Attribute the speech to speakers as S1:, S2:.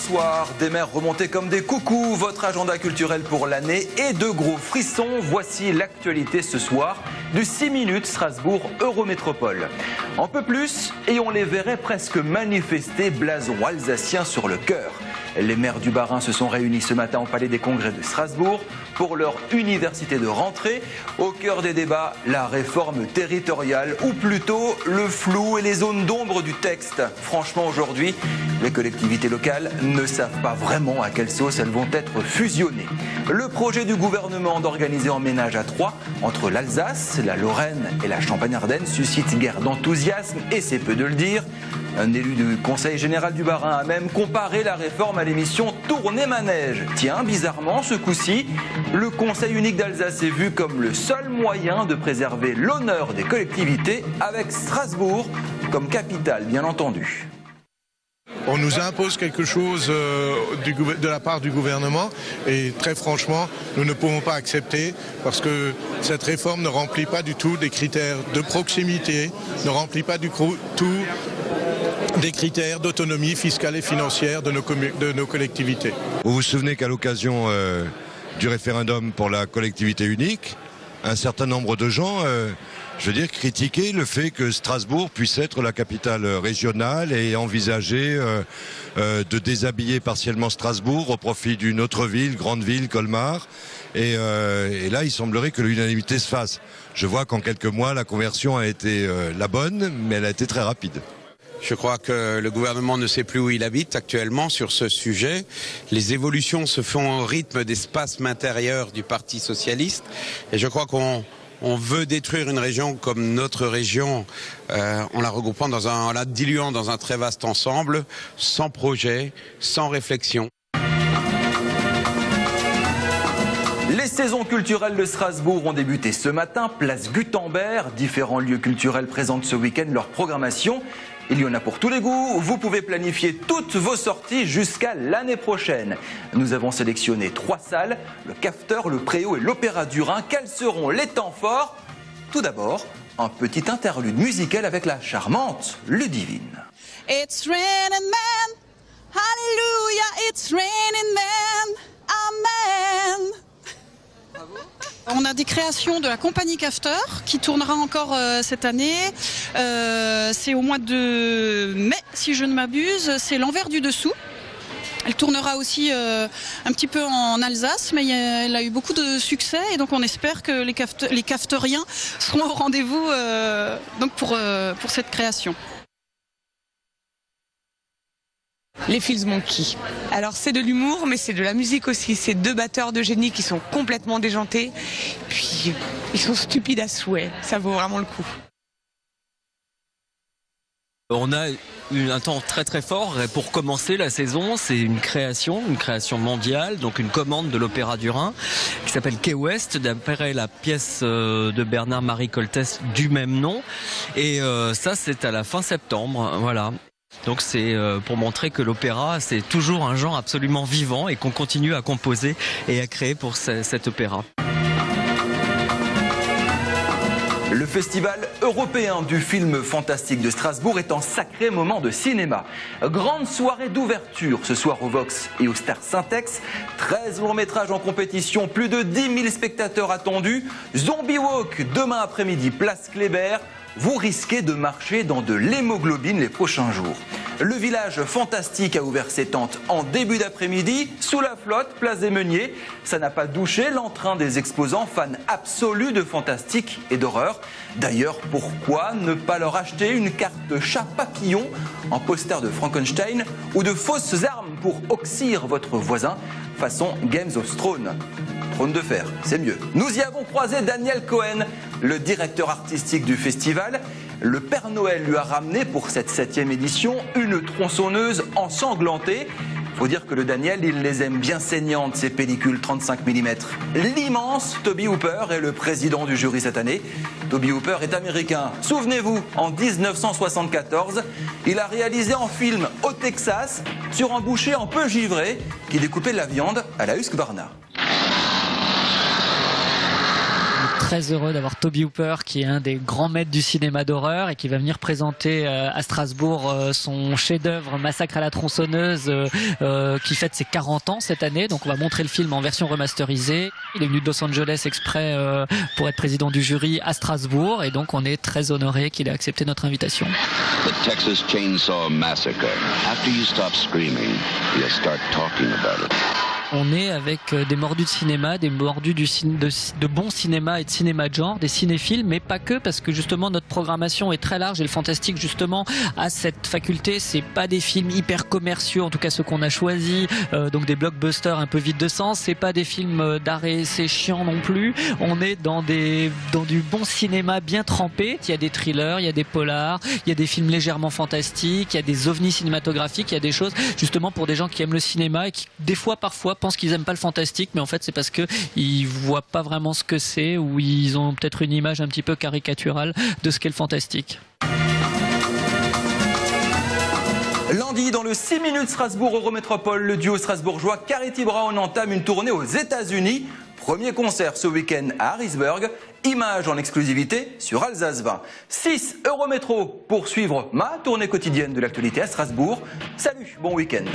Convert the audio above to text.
S1: Bonsoir, des mers remontées comme des coucous, votre agenda culturel pour l'année et de gros frissons. Voici l'actualité ce soir du 6 minutes Strasbourg Eurométropole. Un peu plus et on les verrait presque manifester blason alsacien sur le cœur. Les maires du Bas-Rhin se sont réunis ce matin au Palais des Congrès de Strasbourg pour leur université de rentrée. Au cœur des débats, la réforme territoriale, ou plutôt le flou et les zones d'ombre du texte. Franchement, aujourd'hui, les collectivités locales ne savent pas vraiment à quelle sauce elles vont être fusionnées. Le projet du gouvernement d'organiser un ménage à trois entre l'Alsace, la Lorraine et la Champagne-Ardenne suscite guère d'enthousiasme, et c'est peu de le dire. Un élu du Conseil général du Bas-Rhin a même comparé la réforme à l'émission Tournée Manège. Tiens, bizarrement, ce coup-ci, le Conseil unique d'Alsace est vu comme le seul moyen de préserver l'honneur des collectivités, avec Strasbourg comme capitale, bien entendu.
S2: On nous impose quelque chose de la part du gouvernement et très franchement, nous ne pouvons pas accepter parce que cette réforme ne remplit pas du tout des critères de proximité, ne remplit pas du tout des critères d'autonomie fiscale et financière de nos collectivités.
S3: Vous vous souvenez qu'à l'occasion du référendum pour la collectivité unique, un certain nombre de gens critiquaient le fait que Strasbourg puisse être la capitale régionale et envisager de déshabiller partiellement Strasbourg au profit d'une autre ville, grande ville, Colmar. Et là, il semblerait que l'unanimité se fasse. Je vois qu'en quelques mois, la conversion a été la bonne, mais elle a été très rapide.
S4: Je crois que le gouvernement ne sait plus où il habite actuellement sur ce sujet. Les évolutions se font au rythme des spasmes intérieurs du Parti socialiste. Et je crois qu'on veut détruire une région comme notre région en la regroupant, en la diluant dans un très vaste ensemble, sans projet, sans réflexion.
S1: Les saisons culturelles de Strasbourg ont débuté ce matin, place Gutenberg. Différents lieux culturels présentent ce week-end leur programmation. Il y en a pour tous les goûts. Vous pouvez planifier toutes vos sorties jusqu'à l'année prochaine. Nous avons sélectionné 3 salles, le Cafeteur, le Préau et l'Opéra du Rhin. Quels seront les temps forts? Tout d'abord, un petit interlude musical avec la charmante Ludivine.
S5: It's raining men, hallelujah, it's raining men, amen. On a des créations de la compagnie Cafeteur qui tournera encore cette année. C'est au mois de mai, si je ne m'abuse. C'est l'envers du dessous. Elle tournera aussi un petit peu en Alsace, mais elle a eu beaucoup de succès et donc on espère que les cafeteriens seront au rendez-vous donc pour cette création.
S6: Les Fils Monkey. Alors c'est de l'humour, mais c'est de la musique aussi. C'est 2 batteurs de génie qui sont complètement déjantés. Puis ils sont stupides à souhait. Ça vaut vraiment le coup.
S7: On a eu un temps très très fort et pour commencer la saison. C'est une création mondiale, donc une commande de l'Opéra du Rhin qui s'appelle Quai Ouest, d'après la pièce de Bernard-Marie Coltès du même nom. Et ça c'est à la fin septembre, voilà. Donc c'est pour montrer que l'opéra c'est toujours un genre absolument vivant et qu'on continue à composer et à créer pour cet opéra.
S1: Le festival européen du film fantastique de Strasbourg est un sacré moment de cinéma. Grande soirée d'ouverture ce soir au Vox et au Star Syntex. 13 longs métrages en compétition, plus de 10 000 spectateurs attendus. Zombie Walk demain après-midi, place Kléber. Vous risquez de marcher dans de l'hémoglobine les prochains jours. Le village fantastique a ouvert ses tentes en début d'après-midi, sous la flotte, place des Meuniers. Ça n'a pas douché l'entrain des exposants, fans absolus de fantastique et d'horreur. D'ailleurs, pourquoi ne pas leur acheter une carte chat papillon en poster de Frankenstein ou de fausses armes pour oxyre votre voisin, façon Games of Thrones? Trône de fer, c'est mieux. Nous y avons croisé Daniel Cohen, le directeur artistique du festival. Le Père Noël lui a ramené pour cette 7e édition une tronçonneuse ensanglantée. Faut dire que le Daniel, il les aime bien saignantes, ces pellicules 35 mm. L'immense Toby Hooper est le président du jury cette année. Toby Hooper est américain. Souvenez-vous, en 1974, il a réalisé un film au Texas sur un boucher un peu givré qui découpait la viande à la Husqvarna.
S8: très heureux d'avoir Toby Hooper, qui est un des grands maîtres du cinéma d'horreur et qui va venir présenter à Strasbourg son chef-d'œuvre Massacre à la tronçonneuse, qui fête ses 40 ans cette année. Donc on va montrer le film en version remasterisée. Il est venu de Los Angeles exprès pour être président du jury à Strasbourg, et donc on est très honoré qu'il ait accepté notre invitation.
S9: The Texas Chainsaw Massacre. After you stop screaming, you'll start talking about it.
S8: On est avec des mordus de cinéma, des mordus de bon cinéma et de cinéma de genre, des cinéphiles, mais pas que, parce que justement notre programmation est très large et le fantastique justement a cette faculté. C'est pas des films hyper commerciaux, en tout cas ceux qu'on a choisis, donc des blockbusters un peu vides de sens. C'est pas des films d'art et essai chiants non plus. On est dans du bon cinéma bien trempé. Il y a des thrillers, il y a des polars, il y a des films légèrement fantastiques, il y a des ovnis cinématographiques, il y a des choses justement pour des gens qui aiment le cinéma et qui des fois parfois pensent qu'ils aiment pas le fantastique, mais en fait c'est parce que ils voient pas vraiment ce que c'est, ou ils ont peut-être une image un petit peu caricaturale de ce qu'est le fantastique.
S1: Lundi, dans le 6 minutes Strasbourg Eurométropole, le duo strasbourgeois Carity Brown entame une tournée aux États-Unis. Premier concert ce week-end à Harrisburg. Image en exclusivité sur Alsace 20. 6 Eurométro pour suivre ma tournée quotidienne de l'actualité à Strasbourg. Salut, bon week-end.